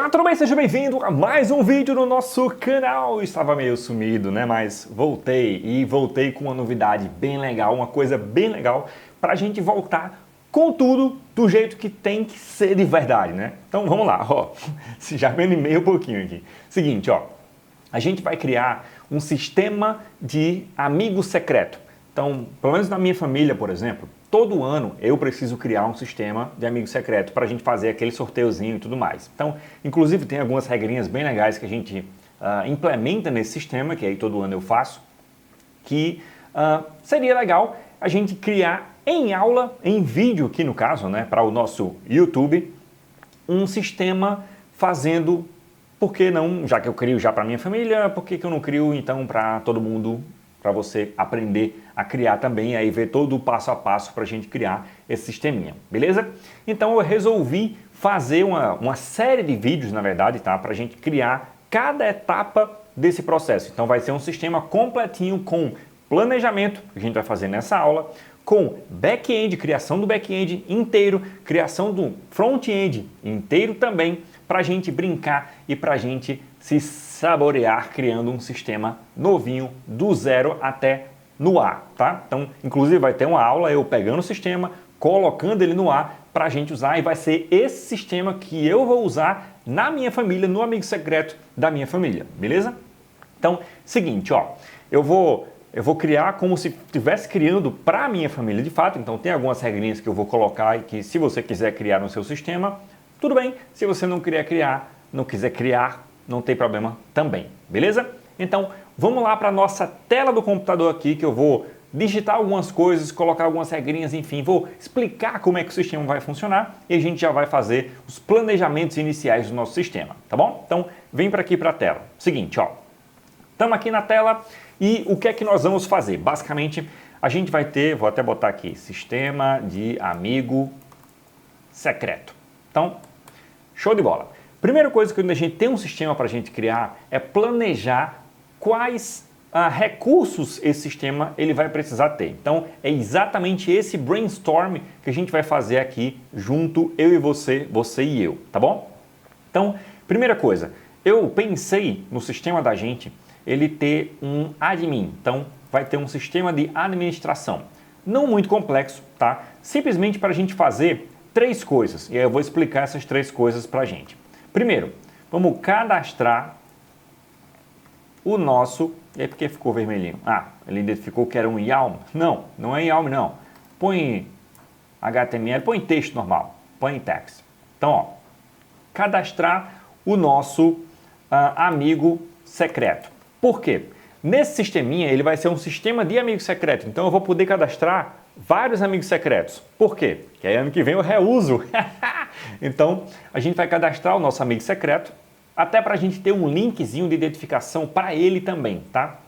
Olá, tudo bem? Seja bem-vindo a mais um vídeo no nosso canal. Eu estava meio sumido, né? Mas voltei com uma novidade bem legal, uma coisa bem legal para a gente voltar com tudo do jeito que tem que ser de verdade, né? Então vamos lá, ó. Já me animei um pouquinho aqui. Seguinte, ó. A gente vai criar um sistema de amigo secreto. Então, pelo menos na minha família, por exemplo, todo ano eu preciso criar um sistema de amigo secreto para a gente fazer aquele sorteiozinho e tudo mais. Então, inclusive tem algumas regrinhas bem legais que a gente implementa nesse sistema, que aí todo ano eu faço, que seria legal a gente criar em aula, em vídeo aqui no caso, né, para o nosso YouTube, um sistema fazendo, por que não, já que eu crio já para minha família, por que eu não crio então para todo mundo, para você aprender a criar também, aí ver todo o passo a passo para a gente criar esse sisteminha, beleza? Então eu resolvi fazer uma série de vídeos, na verdade, tá? Para a gente criar cada etapa desse processo. Então vai ser um sistema completinho com planejamento, que a gente vai fazer nessa aula, com back-end, criação do back-end inteiro, criação do front-end inteiro também, para a gente brincar e para a gente se saborear criando um sistema novinho do zero até no ar, tá? Então, inclusive vai ter uma aula eu pegando o sistema, colocando ele no ar para a gente usar e vai ser esse sistema que eu vou usar na minha família, no amigo secreto da minha família, beleza? Então, seguinte, ó, eu vou criar como se estivesse criando para a minha família de fato, então tem algumas regrinhas que eu vou colocar e que se você quiser criar no seu sistema, tudo bem. Se você não quiser criar, não tem problema também, beleza? Então, vamos lá para a nossa tela do computador aqui, que eu vou digitar algumas coisas, colocar algumas regrinhas, enfim, vou explicar como é que o sistema vai funcionar e a gente já vai fazer os planejamentos iniciais do nosso sistema, tá bom? Então, vem para aqui para a tela. Seguinte, ó, estamos aqui na tela e o que é que nós vamos fazer? Basicamente, a gente vai ter, vou até botar aqui, sistema de amigo secreto. Então, show de bola. Primeira coisa que a gente tem um sistema para a gente criar é planejar quais recursos esse sistema ele vai precisar ter. Então, é exatamente esse brainstorm que a gente vai fazer aqui junto, eu e você, você e eu, tá bom? Então, primeira coisa, eu pensei no sistema da gente ele ter um admin. Então, vai ter um sistema de administração. Não muito complexo, tá? Simplesmente para a gente fazer três coisas. E aí eu vou explicar essas três coisas para a gente. Primeiro, vamos cadastrar o nosso... E aí por que ficou vermelhinho? Ah, ele identificou que era um YAML. Não, não é YAML não. Põe HTML, põe texto normal. Põe text. Então, ó, cadastrar o nosso amigo secreto. Por quê? Nesse sisteminha ele vai ser um sistema de amigo secreto. Então eu vou poder cadastrar vários amigos secretos. Por quê? Porque aí ano que vem eu reuso. Então, a gente vai cadastrar o nosso amigo secreto, até para a gente ter um linkzinho de identificação para ele também, tá?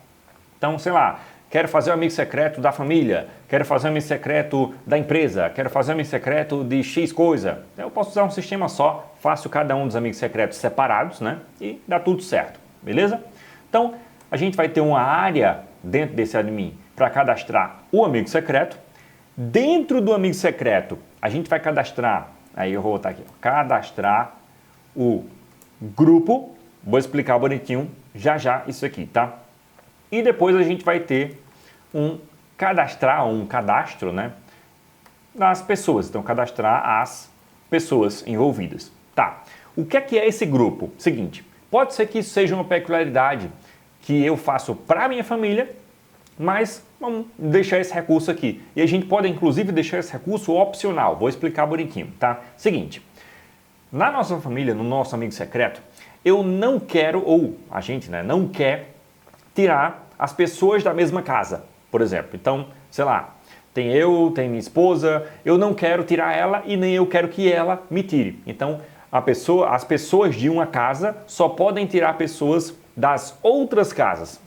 Então, sei lá, quero fazer o amigo secreto da família, quero fazer o amigo secreto da empresa, quero fazer o amigo secreto de X coisa. Eu posso usar um sistema só, faço cada um dos amigos secretos separados, né? E dá tudo certo, beleza? Então, a gente vai ter uma área dentro desse admin para cadastrar o amigo secreto. Dentro do amigo secreto, a gente vai cadastrar, aí eu vou botar aqui, cadastrar o grupo, vou explicar bonitinho já isso aqui, tá? E depois a gente vai ter um cadastro, né, das pessoas, então cadastrar as pessoas envolvidas, tá? O que é esse grupo? Seguinte, pode ser que isso seja uma peculiaridade que eu faço para minha família, mas vamos deixar esse recurso aqui. E a gente pode, inclusive, deixar esse recurso opcional. Vou explicar bonitinho, tá? Seguinte, na nossa família, no nosso amigo secreto, eu não quero, ou a gente, né, não quer tirar as pessoas da mesma casa, por exemplo. Então, sei lá, tem minha esposa, eu não quero tirar ela e nem eu quero que ela me tire. Então, as pessoas de uma casa só podem tirar pessoas das outras casas,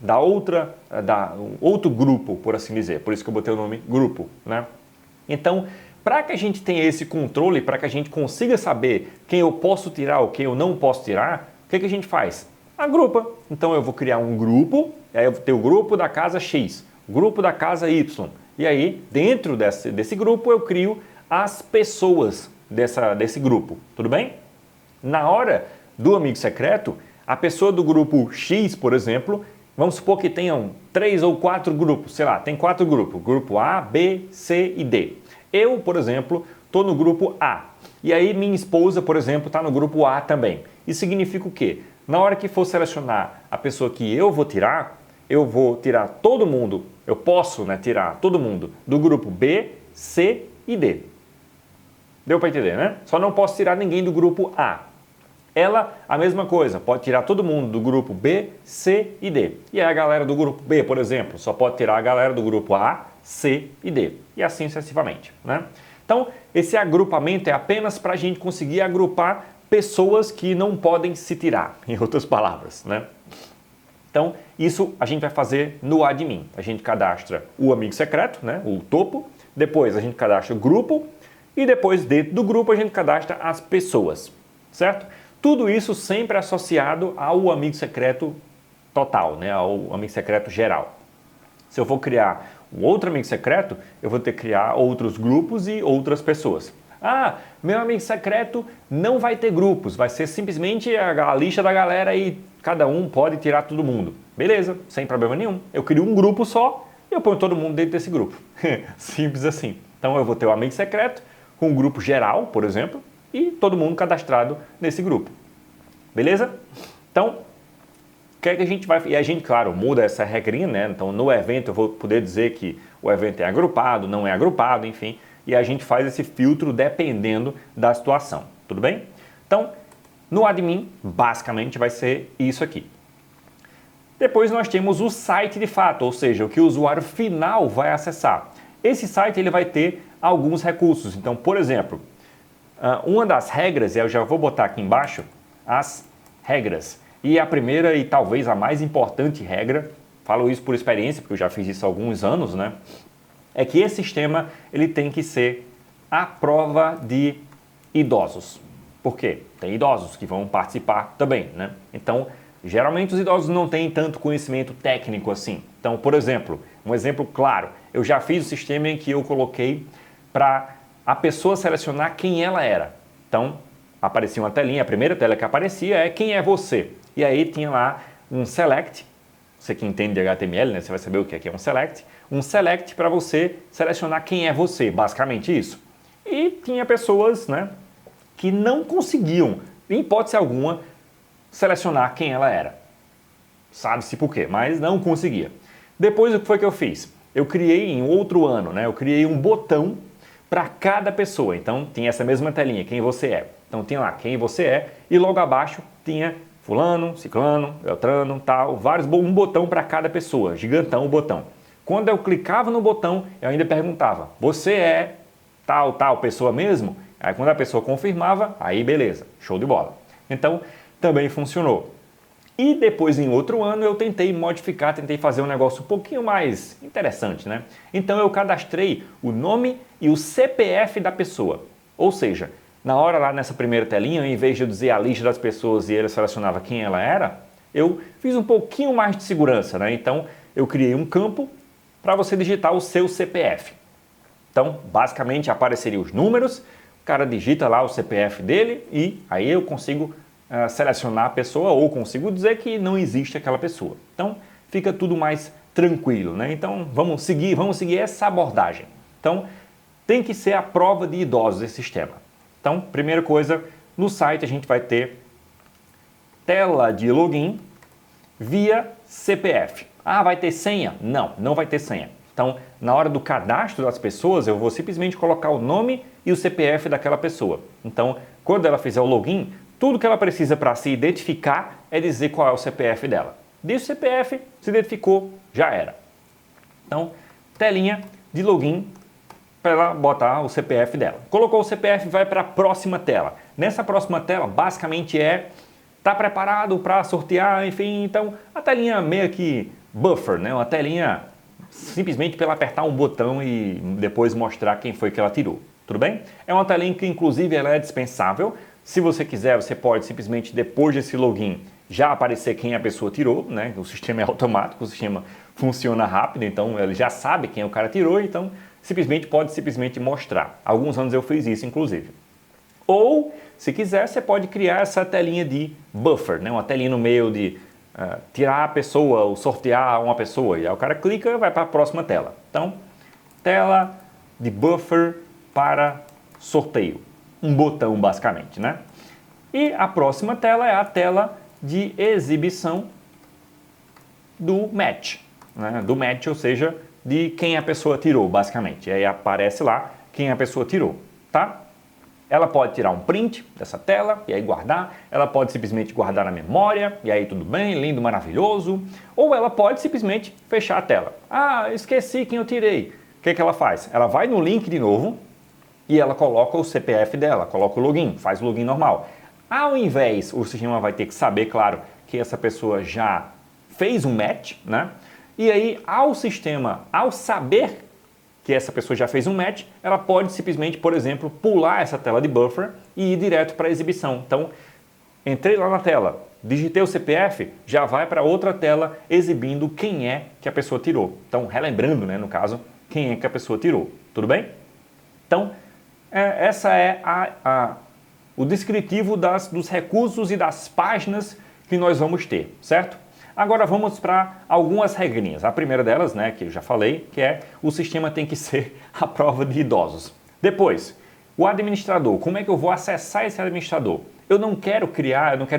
outro grupo, por assim dizer. Por isso que eu botei o nome grupo, né? Então, para que a gente tenha esse controle, para que a gente consiga saber quem eu posso tirar ou quem eu não posso tirar, o que a gente faz? Agrupa. Então, eu vou criar um grupo, aí eu vou ter o grupo da casa X, o grupo da casa Y. E aí, dentro desse grupo, eu crio as pessoas desse grupo. Tudo bem? Na hora do amigo secreto, a pessoa do grupo X, por exemplo, vamos supor que tenham 3 ou 4 grupos, sei lá, tem 4 grupos, grupo A, B, C e D. Eu, por exemplo, estou no grupo A. E aí minha esposa, por exemplo, está no grupo A também. Isso significa o quê? Na hora que for selecionar a pessoa que eu vou tirar todo mundo, eu posso, né, tirar todo mundo do grupo B, C e D. Deu para entender, né? Só não posso tirar ninguém do grupo A. Ela, a mesma coisa, pode tirar todo mundo do grupo B, C e D. E aí a galera do grupo B, por exemplo, só pode tirar a galera do grupo A, C e D. E assim sucessivamente, né? Então, esse agrupamento é apenas para a gente conseguir agrupar pessoas que não podem se tirar, em outras palavras, né? Então, isso a gente vai fazer no admin. A gente cadastra o amigo secreto, né, o topo, depois a gente cadastra o grupo e depois dentro do grupo a gente cadastra as pessoas, certo? Tudo isso sempre associado ao amigo secreto total, né, ao amigo secreto geral. Se eu for criar um outro amigo secreto, eu vou ter que criar outros grupos e outras pessoas. Ah, meu amigo secreto não vai ter grupos, vai ser simplesmente a lista da galera e cada um pode tirar todo mundo. Beleza, sem problema nenhum. Eu crio um grupo só e eu ponho todo mundo dentro desse grupo. Simples assim. Então eu vou ter o amigo secreto com um grupo geral, por exemplo, e todo mundo cadastrado nesse grupo. Beleza? Então, o que é que a gente vai... E a gente, claro, muda essa regrinha, né? Então, no evento eu vou poder dizer que o evento é agrupado, não é agrupado, enfim. E a gente faz esse filtro dependendo da situação. Tudo bem? Então, no admin, basicamente, vai ser isso aqui. Depois nós temos o site de fato, ou seja, o que o usuário final vai acessar. Esse site ele vai ter alguns recursos. Então, por exemplo, uma das regras, eu já vou botar aqui embaixo, as regras. E a primeira e talvez a mais importante regra, falo isso por experiência, porque eu já fiz isso há alguns anos, né? É que esse sistema ele tem que ser à prova de idosos. Por quê? Tem idosos que vão participar também, né? Então, geralmente os idosos não têm tanto conhecimento técnico assim. Então, por exemplo, um exemplo claro, eu já fiz o sistema em que eu coloquei para a pessoa selecionar quem ela era. Então, aparecia uma telinha, a primeira tela que aparecia é quem é você. E aí tinha lá um select, você que entende de HTML, né, você vai saber o que é um select para você selecionar quem é você, basicamente isso. E tinha pessoas, né, que não conseguiam, em hipótese alguma, selecionar quem ela era. Sabe-se por quê, mas não conseguia. Depois o que foi que eu fiz? Eu criei em outro ano, né, eu criei um botão para cada pessoa. Então tinha essa mesma telinha, quem você é. Então tinha lá quem você é e logo abaixo tinha fulano, ciclano, beltrano, tal, um botão para cada pessoa, gigantão o botão. Quando eu clicava no botão, eu ainda perguntava, você é tal pessoa mesmo? Aí quando a pessoa confirmava, aí beleza, show de bola. Então também funcionou. E depois em outro ano eu tentei modificar, tentei fazer um negócio um pouquinho mais interessante, né? Então eu cadastrei o nome e o CPF da pessoa. Ou seja, na hora lá nessa primeira telinha, em vez de eu dizer a lista das pessoas e ele selecionava quem ela era, eu fiz um pouquinho mais de segurança, né? Então eu criei um campo para você digitar o seu CPF. Então basicamente apareceriam os números, o cara digita lá o CPF dele e aí eu consigo selecionar a pessoa ou consigo dizer que não existe aquela pessoa. Então fica tudo mais tranquilo, né? Então vamos seguir essa abordagem. Então tem que ser a prova de idosos esse sistema. Então, primeira coisa, no site a gente vai ter tela de login via CPF. Ah, vai ter senha? Não, não vai ter senha. Então, na hora do cadastro das pessoas, eu vou simplesmente colocar o nome e o CPF daquela pessoa. Então, quando ela fizer o login, tudo que ela precisa para se identificar é dizer qual é o CPF dela. Diz o CPF, se identificou, já era. Então, telinha de login para ela botar o CPF dela. Colocou o CPF, vai para a próxima tela. Nessa próxima tela, basicamente tá preparado para sortear, enfim, então a telinha meio que buffer, né? Uma telinha simplesmente para ela apertar um botão e depois mostrar quem foi que ela tirou. Tudo bem? É uma telinha que inclusive ela é dispensável. Se você quiser, você pode simplesmente depois desse login já aparecer quem a pessoa tirou, né? O sistema é automático, o sistema funciona rápido, então ele já sabe quem o cara tirou, então pode mostrar. Alguns anos eu fiz isso, inclusive. Ou, se quiser, você pode criar essa telinha de buffer, né? Uma telinha no meio de tirar a pessoa ou sortear uma pessoa. E aí o cara clica e vai para a próxima tela. Então, tela de buffer para sorteio. Um botão, basicamente, né? E a próxima tela é a tela de exibição do match, né? Do match, ou seja, de quem a pessoa tirou, basicamente. E aí aparece lá quem a pessoa tirou, tá? Ela pode tirar um print dessa tela e aí guardar, ela pode simplesmente guardar na memória e aí tudo bem, lindo, maravilhoso, ou ela pode simplesmente fechar a tela. Ah, esqueci quem eu tirei. O que ela faz? Ela vai no link de novo e ela coloca o CPF dela, coloca o login, faz o login normal. Ao invés, o sistema vai ter que saber, claro, que essa pessoa já fez um match, né? E aí, ao saber que essa pessoa já fez um match, ela pode simplesmente, por exemplo, pular essa tela de buffer e ir direto para a exibição. Então, entrei lá na tela, digitei o CPF, já vai para outra tela exibindo quem é que a pessoa tirou. Então, relembrando, né, no caso, quem é que a pessoa tirou. Tudo bem? Então, essa é o descritivo dos recursos e das páginas que nós vamos ter, certo? Agora vamos para algumas regrinhas. A primeira delas, né, que eu já falei, que é o sistema tem que ser à prova de idosos. Depois, o administrador. Como é que eu vou acessar esse administrador? Eu não quero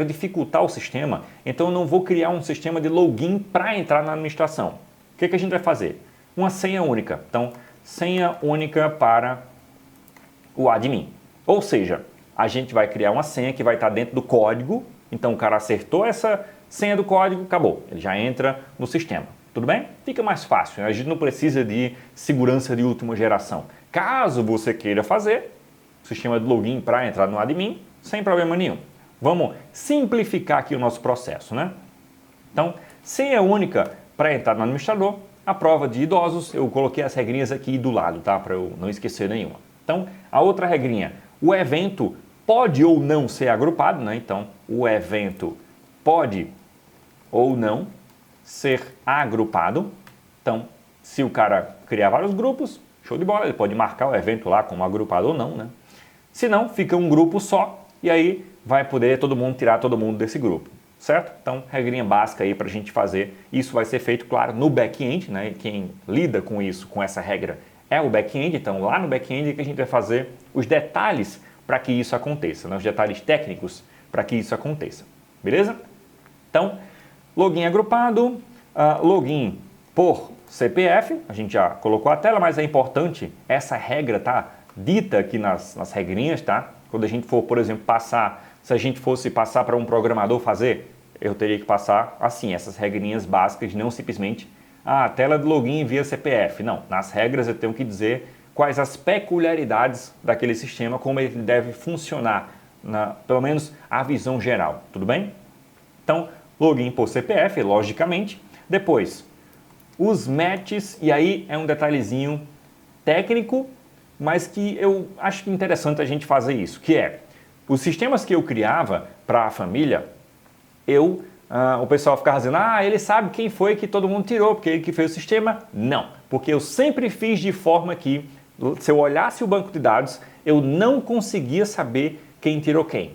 dificultar o sistema, então eu não vou criar um sistema de login para entrar na administração. O que a gente vai fazer? Uma senha única. Então, senha única para o admin. Ou seja, a gente vai criar uma senha que vai estar dentro do código. Então, o cara acertou essa senha do código, acabou. Ele já entra no sistema. Tudo bem? Fica mais fácil. Né? A gente não precisa de segurança de última geração. Caso você queira fazer sistema de login para entrar no admin, sem problema nenhum. Vamos simplificar aqui o nosso processo, né? Então, senha única para entrar no administrador, a prova de idosos, eu coloquei as regrinhas aqui do lado, tá? Para eu não esquecer nenhuma. Então, a outra regrinha, o evento pode ou não ser agrupado, né? Então, o evento pode ou não ser agrupado. Então, se o cara criar vários grupos, show de bola, ele pode marcar o evento lá como agrupado ou não, né? Se não, fica um grupo só e aí vai poder todo mundo tirar todo mundo desse grupo, certo? Então, regrinha básica aí para a gente fazer. Isso vai ser feito, claro, no back-end, né? Quem lida com isso, com essa regra, é o back-end. Então, lá no back-end que a gente vai fazer os detalhes para que isso aconteça, né? Os detalhes técnicos para que isso aconteça, beleza? Então, login agrupado, login por CPF, a gente já colocou a tela, mas é importante, essa regra tá dita aqui nas regrinhas, tá? Quando a gente for, por exemplo, se a gente fosse passar para um programador fazer, eu teria que passar assim, essas regrinhas básicas, não simplesmente a tela de login via CPF. Não, nas regras eu tenho que dizer quais as peculiaridades daquele sistema, como ele deve funcionar, pelo menos a visão geral, tudo bem? Então, login por CPF, logicamente. Depois, os matches, e aí é um detalhezinho técnico, mas que eu acho interessante a gente fazer isso, que é, os sistemas que eu criava para a família, o pessoal ficava dizendo, ele sabe quem foi que todo mundo tirou, porque ele que fez o sistema. Não, porque eu sempre fiz de forma que, se eu olhasse o banco de dados, eu não conseguia saber quem tirou quem.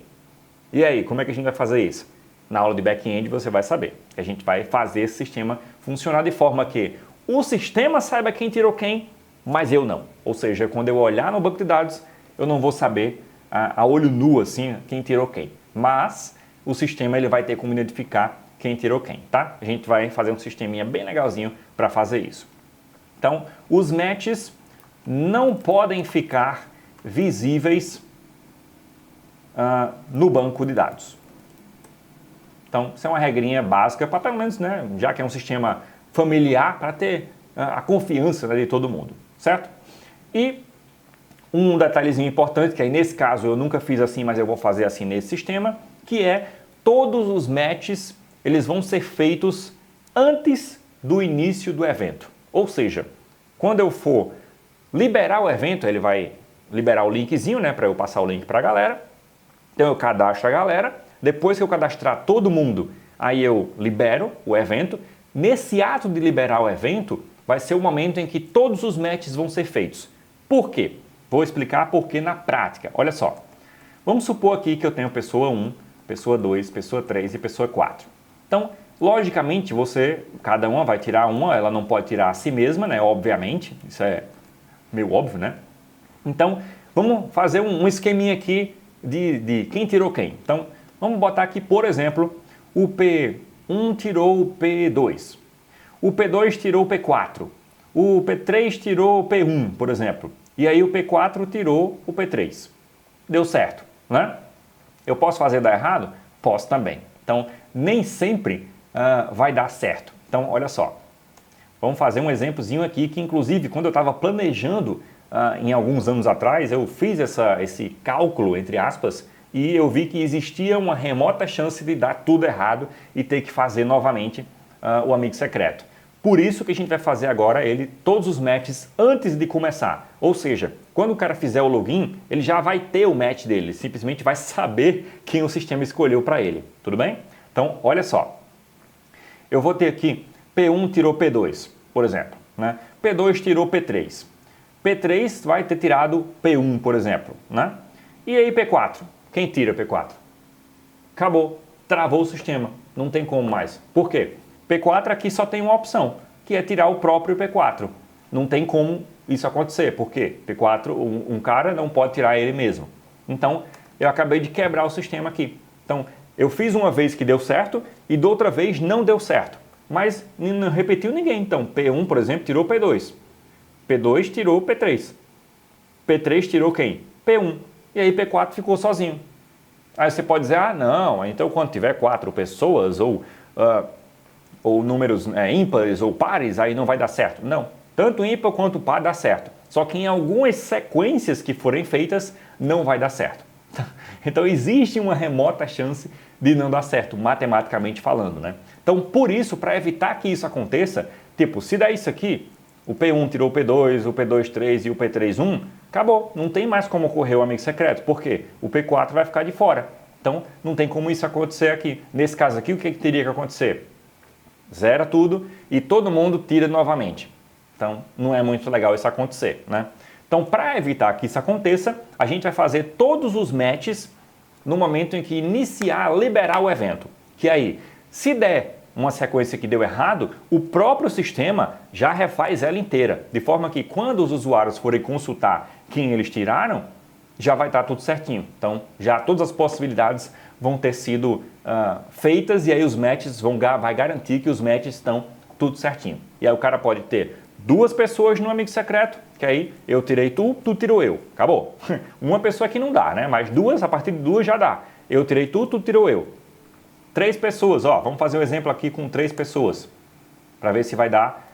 E aí, como é que a gente vai fazer isso? Na aula de back-end você vai saber. A gente vai fazer esse sistema funcionar de forma que o sistema saiba quem tirou quem, mas eu não. Ou seja, quando eu olhar no banco de dados, eu não vou saber a olho nu assim quem tirou quem. Mas o sistema ele vai ter como identificar quem tirou quem, tá? A gente vai fazer um sisteminha bem legalzinho para fazer isso. Então, os matches não podem ficar visíveis no banco de dados. Então, isso é uma regrinha básica para, pelo menos, né, já que é um sistema familiar, para ter a confiança, né, de todo mundo, certo? E um detalhezinho importante, que aí nesse caso eu nunca fiz assim, mas eu vou fazer assim nesse sistema, que é todos os matches, eles vão ser feitos antes do início do evento. Ou seja, quando eu for liberar o evento, ele vai liberar o linkzinho, né, para eu passar o link para a galera. Então eu cadastro a galera. Depois que eu cadastrar todo mundo, aí eu libero o evento. Nesse ato de liberar o evento, vai ser o momento em que todos os matches vão ser feitos. Por quê? Vou explicar por quê na prática. Olha só, Vamos supor aqui que eu tenho pessoa 1, pessoa 2, pessoa 3 e pessoa 4. Então, logicamente, cada uma vai tirar uma, ela não pode tirar a si mesma, né? Obviamente, isso é meio óbvio, né? Então, vamos fazer um esqueminha aqui de quem tirou quem. Então, vamos botar aqui, por exemplo, o P1 tirou o P2, o P2 tirou o P4, o P3 tirou o P1, por exemplo, e aí o P4 tirou o P3. Deu certo, né? Eu posso fazer dar errado? Posso também. Então, nem sempre vai dar certo. Então, olha só. Vamos fazer um exemplozinho aqui que, inclusive, quando eu estava planejando em alguns anos atrás, eu fiz esse cálculo, entre aspas, e eu vi que existia uma remota chance de dar tudo errado e ter que fazer novamente o amigo secreto. Por isso que a gente vai fazer agora todos os matches antes de começar. Ou seja, quando o cara fizer o login, ele já vai ter o match dele, ele simplesmente vai saber quem o sistema escolheu para ele. Tudo bem? Então, olha só. Eu vou ter aqui P1 tirou P2, por exemplo, né? P2 tirou P3. P3 vai ter tirado P1, por exemplo, né? E aí P4? Quem tira P4? Acabou, travou o sistema, não tem como mais. Por quê? P4 aqui só tem uma opção, que é tirar o próprio P4. Não tem como isso acontecer, porque P4, um cara não pode tirar ele mesmo. Então, eu acabei de quebrar o sistema aqui. Então, eu fiz uma vez que deu certo e da outra vez não deu certo. Mas não repetiu ninguém. Então, P1, por exemplo, tirou P2. P2 tirou P3. P3 tirou quem? P1. E aí P4 ficou sozinho. Aí você pode dizer, não, então quando tiver 4 pessoas ou números ímpares ou pares, aí não vai dar certo. Não, tanto ímpar quanto par dá certo. Só que em algumas sequências que forem feitas, não vai dar certo. Então existe uma remota chance de não dar certo, matematicamente falando, né? Então, por isso, para evitar que isso aconteça, tipo, se der isso aqui, o P1 tirou o P2, o P2 3 e o P3 1, acabou. Não tem mais como ocorrer o amigo secreto. Por quê? O P4 vai ficar de fora. Então, não tem como isso acontecer aqui. Nesse caso aqui, o que teria que acontecer? Zera tudo e todo mundo tira novamente. Então, não é muito legal isso acontecer, né? Então, para evitar que isso aconteça, a gente vai fazer todos os matches no momento em que liberar o evento. Que aí, se der uma sequência que deu errado, o próprio sistema já refaz ela inteira. De forma que quando os usuários forem consultar quem eles tiraram, já vai estar tudo certinho. Então, já todas as possibilidades vão ter sido feitas e aí os matches vai garantir que os matches estão tudo certinho. E aí o cara pode ter 2 pessoas no amigo secreto, que aí eu tirei tu tirou eu. Acabou. Uma pessoa aqui não dá, né? Mas 2, a partir de 2 já dá. Eu tirei tu tirou eu. 3 pessoas, vamos fazer um exemplo aqui com 3 pessoas, para ver se vai dar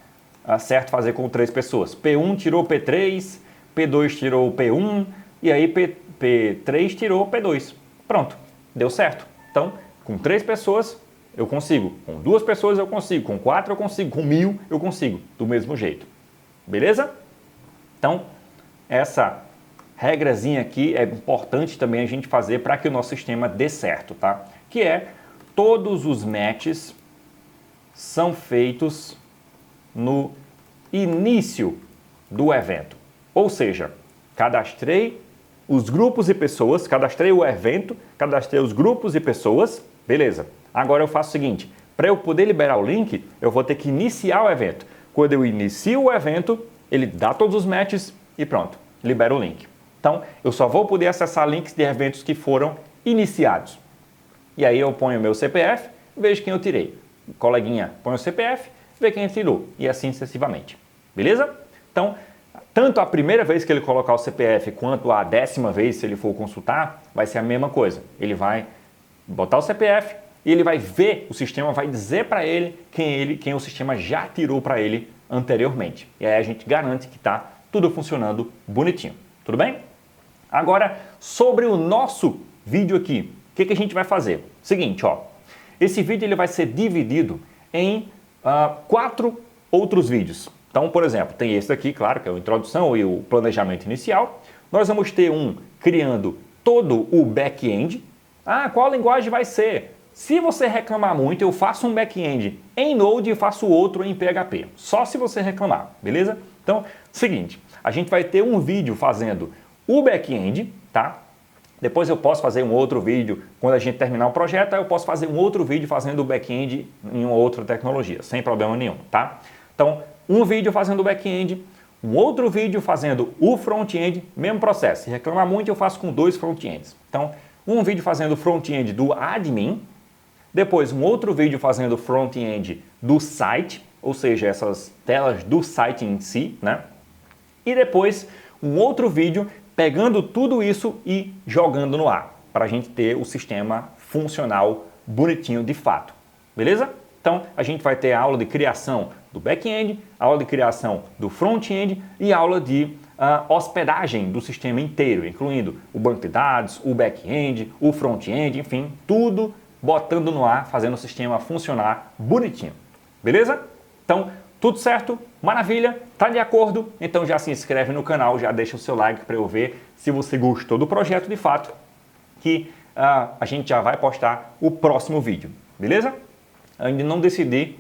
certo fazer com 3 pessoas. P1 tirou P3, P2 tirou P1, e aí P3 tirou P2. Pronto, deu certo. Então, com 3 pessoas eu consigo, com 2 pessoas eu consigo, com 4 eu consigo, com 1000 eu consigo, do mesmo jeito. Beleza? Então, essa regrazinha aqui é importante também a gente fazer para que o nosso sistema dê certo, tá? Que é todos os matches são feitos no início do evento. Ou seja, cadastrei os grupos e pessoas, cadastrei o evento, cadastrei os grupos e pessoas, beleza. Agora eu faço o seguinte, para eu poder liberar o link, eu vou ter que iniciar o evento. Quando eu inicio o evento, ele dá todos os matches e pronto, libera o link. Então, eu só vou poder acessar links de eventos que foram iniciados. E aí eu ponho o meu CPF, vejo quem eu tirei. O coleguinha põe o CPF, vê quem tirou. E assim sucessivamente. Beleza? Então, tanto a primeira vez que ele colocar o CPF, quanto a 10ª vez, se ele for consultar, vai ser a mesma coisa. Ele vai botar o CPF e ele vai ver, o sistema vai dizer para ele quem o sistema já tirou para ele anteriormente. E aí a gente garante que está tudo funcionando bonitinho. Tudo bem? Agora, sobre o nosso vídeo aqui, o que a gente vai fazer? Seguinte, esse vídeo ele vai ser dividido em 4 outros vídeos. Então, por exemplo, tem esse daqui, claro, que é a introdução e o planejamento inicial. Nós vamos ter um criando todo o back-end. Qual linguagem vai ser? Se você reclamar muito, eu faço um back-end em Node e faço outro em PHP. Só se você reclamar, beleza? Então, seguinte, a gente vai ter um vídeo fazendo o back-end, tá? Depois eu posso fazer um outro vídeo, quando a gente terminar o projeto, aí eu posso fazer um outro vídeo fazendo o back-end em uma outra tecnologia, sem problema nenhum, tá? Então, um vídeo fazendo o back-end, um outro vídeo fazendo o front-end, mesmo processo. Se reclamar muito, eu faço com 2 front-ends. Então, um vídeo fazendo o front-end do admin, depois um outro vídeo fazendo o front-end do site, ou seja, essas telas do site em si, né? E depois um outro vídeo pegando tudo isso e jogando no ar, para a gente ter o sistema funcional bonitinho de fato, beleza? Então, a gente vai ter a aula de criação do back-end, aula de criação do front-end e aula de hospedagem do sistema inteiro, incluindo o banco de dados, o back-end, o front-end, enfim, tudo botando no ar, fazendo o sistema funcionar bonitinho, beleza? Então, tudo certo? Maravilha? Tá de acordo? Então já se inscreve no canal, já deixa o seu like para eu ver se você gostou do projeto de fato, que a gente já vai postar o próximo vídeo, beleza? Ainda não decidi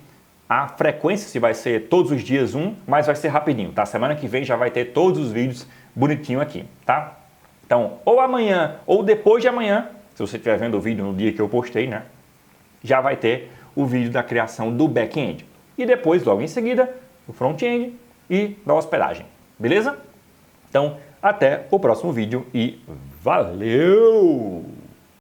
a frequência, se vai ser todos os dias mas vai ser rapidinho, tá? Semana que vem já vai ter todos os vídeos bonitinho aqui, tá? Então, ou amanhã ou depois de amanhã, se você estiver vendo o vídeo no dia que eu postei, né? Já vai ter o vídeo da criação do back-end. E depois, logo em seguida, o front-end e da hospedagem, beleza? Então, até o próximo vídeo e valeu!